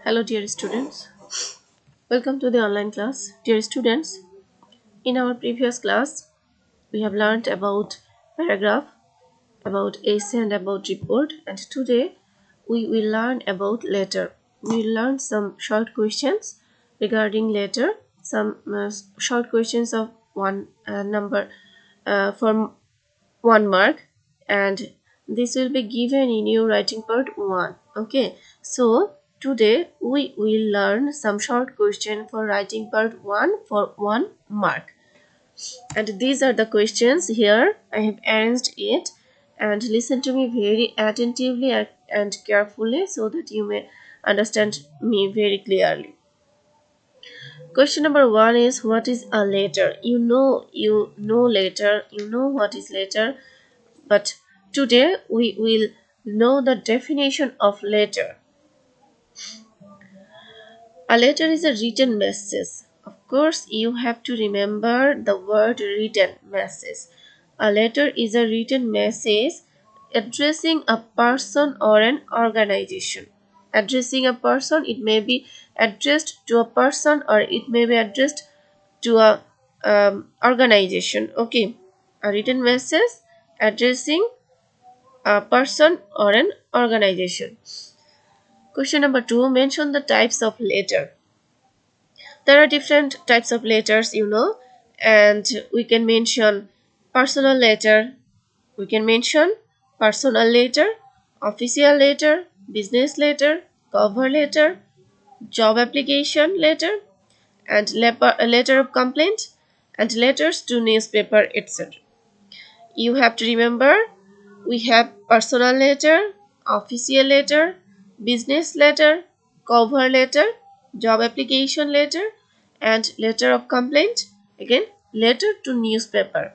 Hello, dear students. Welcome to the online class. Dear students, in our previous class, we have learned about paragraph, about essay, and about report. And today, we will learn about letter. We will learn some short questions regarding letter, some short questions of one number for 1 mark, and this will be given in your writing part 1. Okay, so today we will learn some short question for writing part 1 for 1 mark, and these are the questions. Here I have arranged it, and listen to me very attentively and carefully so that you may understand me very clearly. Question number 1 is, what is a letter? You know letter, you know what is letter, but today we will know the definition of letter. A letter is a written message. Of course, you have to remember the word written message. A letter is a written message addressing a person or an organization. Addressing a person, it may be addressed to a person or it may be addressed to a organization. Okay, a written message addressing a person or an organization. Question number 2, mention the types of letter. There are different types of letters, and we can mention personal letter, we can mention personal letter, official letter, business letter, cover letter, job application letter, and letter of complaint, and letters to newspaper, etc. You have to remember, we have personal letter, official letter, business letter, cover letter, job application letter, and letter of complaint. Again, letter to newspaper.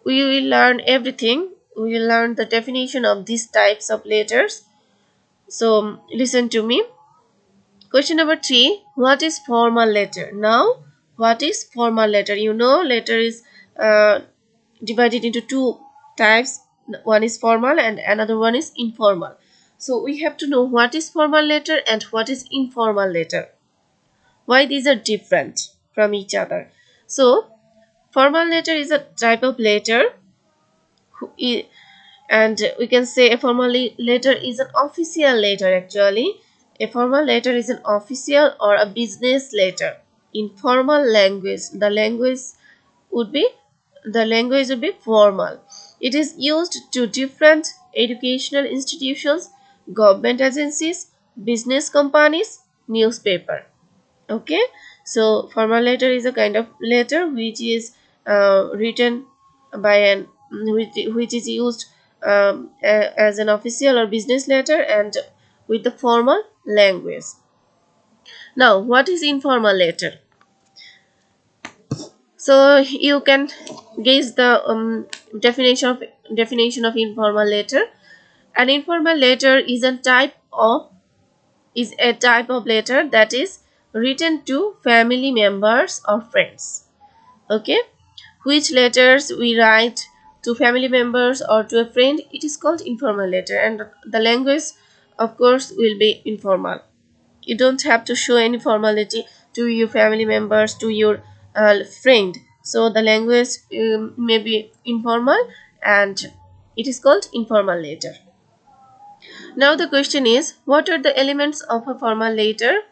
We will learn everything. We will learn the definition of these types of letters. So listen to me. Question number 3, what is formal letter? Now, what is formal letter? Letter is divided into two types. One is formal and another one is informal. So we have to know what is formal letter and what is informal letter. Why these are different from each other? So formal letter is a type of letter and we can say a formal letter is an official letter. Actually, a formal letter is an official or a business letter. In formal language, would be the language would be formal. It is used to different educational institutions, government agencies, business companies, newspaper. Okay, so formal letter is a kind of letter which is written by an which is used as an official or business letter and with the formal language. Now, what is informal letter? So you can guess the definition of informal letter. An informal letter is a type of letter that is written to family members or friends. Okay, which letters we write to family members or to a friend, it is called informal letter, and the language, of course, will be informal. You don't have to show any formality to your family members, to your friend, so the language may be informal and it is called informal letter. Now the question is, what are the elements of a formal letter?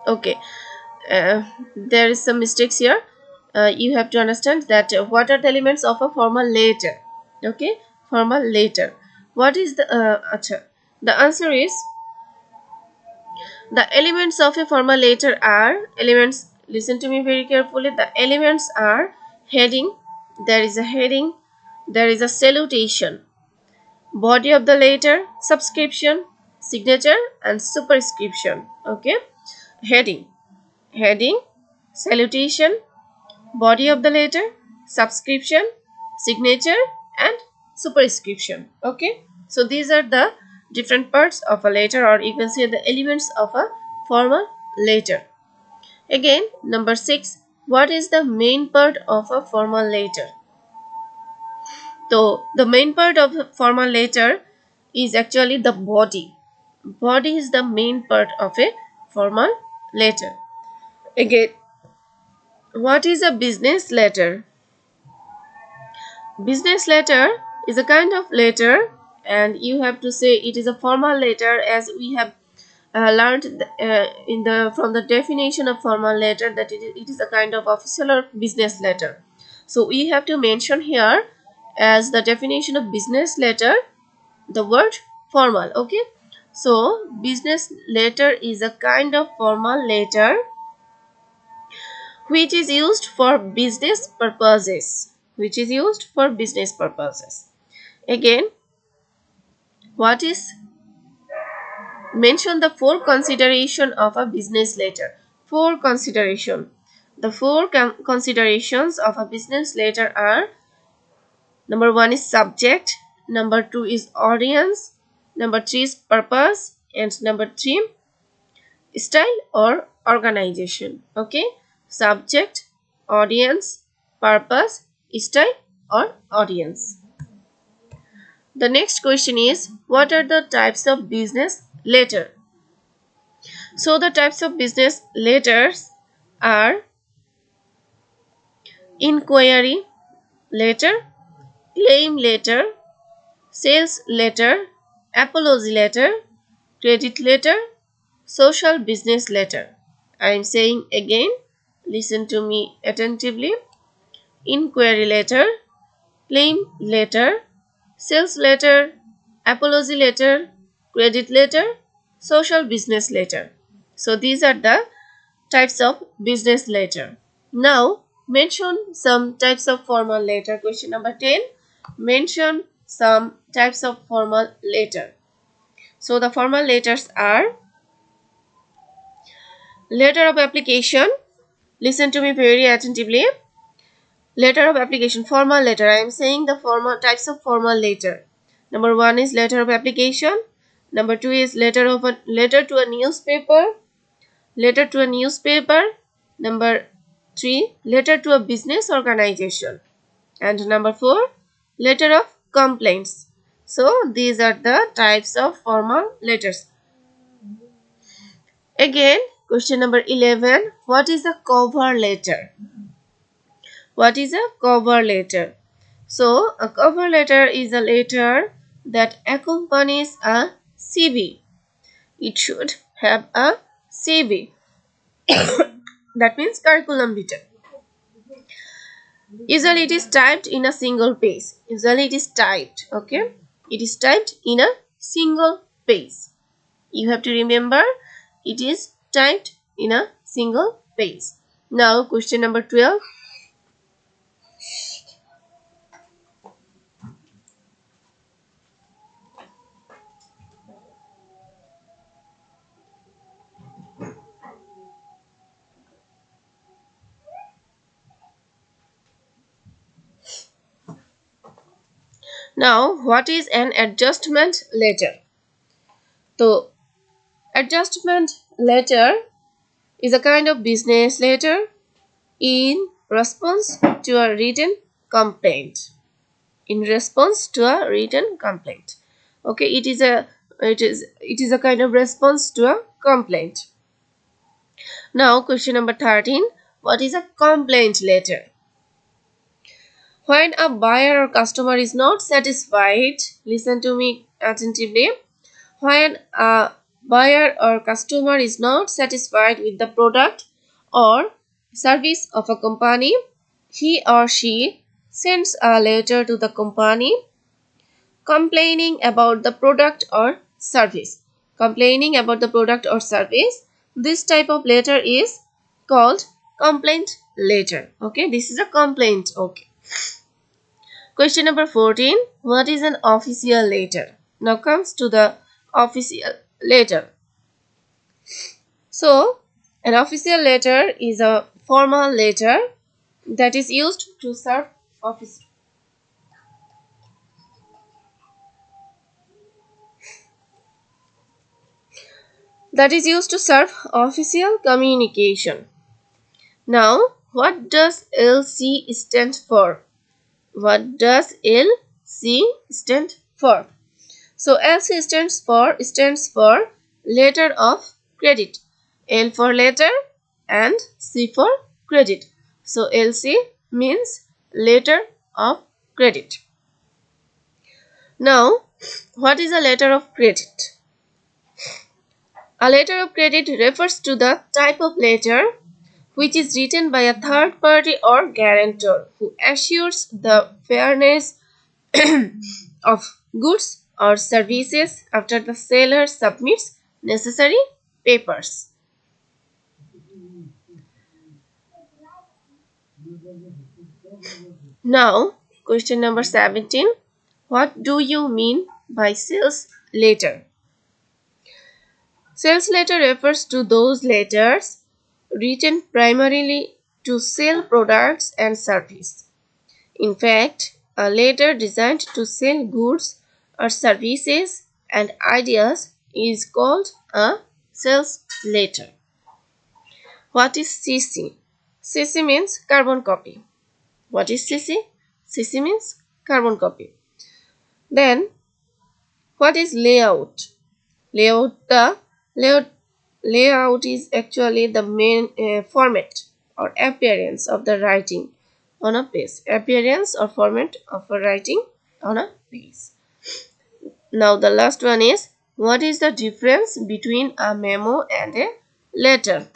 Okay, there is some mistakes here. You have to understand that what are the elements of a formal letter. Okay, formal letter, what is the the answer is, the elements of a formal letter are elements. Listen to me very carefully. The elements are heading. There is a heading. There is a salutation. Body of the letter, subscription, signature, and superscription. Okay. Heading. Heading, salutation, body of the letter, subscription, signature, and superscription. Okay. So these are the different parts of a letter, or you can say the elements of a formal letter. Again, number 6, what is the main part of a formal letter? So the main part of a formal letter is actually the body. Body is the main part of a formal letter. Again, what is a business letter? Business letter is a kind of letter, and you have to say it is a formal letter, as we have learned in the from the definition of formal letter that it is a kind of official or business letter. So we have to mention here as the definition of business letter the word formal. Okay, so business letter is a kind of formal letter which is used for business purposes. Which is used for business purposes. Again, what is mention the four consideration of a business letter. Four consideration. The four considerations of a business letter are: number one is subject, number two is audience, number three is purpose, and number three style or organization. Okay, subject, audience, purpose, style or audience. The next question is, what are the types of business letter? So the types of business letters are inquiry letter, claim letter, sales letter, apology letter, credit letter, social business letter. I am saying again, listen to me attentively. Inquiry letter, claim letter, sales letter, apology letter, credit letter, social business letter. So these are the types of business letter. Now mention some types of formal letter. Question number 10. Mention some types of formal letter. So the formal letters are: letter of application. Listen to me very attentively. Letter of application, formal letter. I am saying the formal types of formal letter. Number one is letter of application. Number two is letter to a newspaper. Letter to a newspaper. Number three, letter to a business organization. And number four, letter of complaints. So these are the types of formal letters. Again, question number 11. What is a cover letter? What is a cover letter? So a cover letter is a letter that accompanies a CV. It should have a CV. That means curriculum vitae. Usually it is typed in a single page. Usually it is typed. Okay. It is typed in a single page. You have to remember it is typed in a single page. Now question number 12. Now what is an adjustment letter? So adjustment letter is a kind of business letter in response to a written complaint. In response to a written complaint. Okay, it is a kind of response to a complaint. Now question number 13. What is a complaint letter? When a buyer or customer is not satisfied, listen to me attentively. When a buyer or customer is not satisfied with the product or service of a company, he or she sends a letter to the company complaining about the product or service. Complaining about the product or service. This type of letter is called complaint letter. Okay, this is a complaint. Okay. Question number 14. What is an official letter? Now comes to the official letter. So, an official letter is a formal letter that is used to serve office. That is used to serve official communication. Now, what does LC stand for? What does LC stand for? So LC stands for letter of credit. L for letter and C for credit. So LC means letter of credit. Now, what is a letter of credit? A letter of credit refers to the type of letter which is written by a third party or guarantor who assures the fairness of goods or services after the seller submits necessary papers. Now, question number 17. What do you mean by sales letter? Sales letter refers to those letters written primarily to sell products and services. In fact, a letter designed to sell goods or services and ideas is called a sales letter. What is CC? CC means carbon copy. What is CC? CC means carbon copy. Then, what is layout? Layout the layout layout is actually the main format or appearance of the writing on a page. Appearance or format of a writing on a page. Now the last one is, what is the difference between a memo and a letter?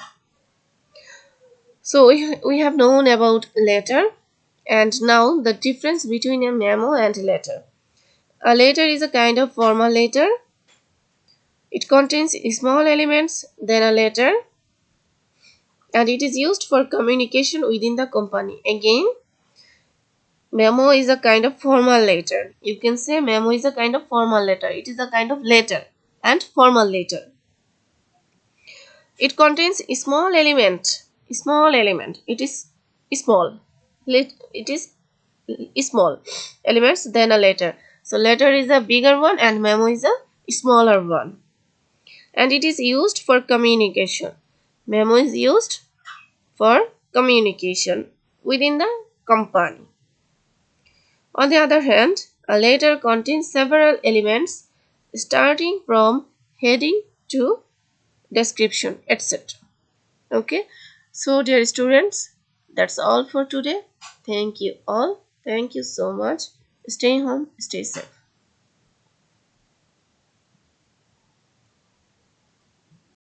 So we have known about letter, and now the difference between a memo and a letter. A letter is a kind of formal letter. It contains small elements than a letter, and it is used for communication within the company. Again, memo is a kind of formal letter. You can say memo is a kind of formal letter. It is a kind of letter and formal letter. It contains a small element. Small element. It is small. It is small elements than a letter. So letter is a bigger one and memo is a smaller one. And it is used for communication. Memo is used for communication within the company. On the other hand, a letter contains several elements starting from heading to description, etc. Okay, so dear students, that's all for today. Thank you all. Thank you so much. Stay home, stay safe.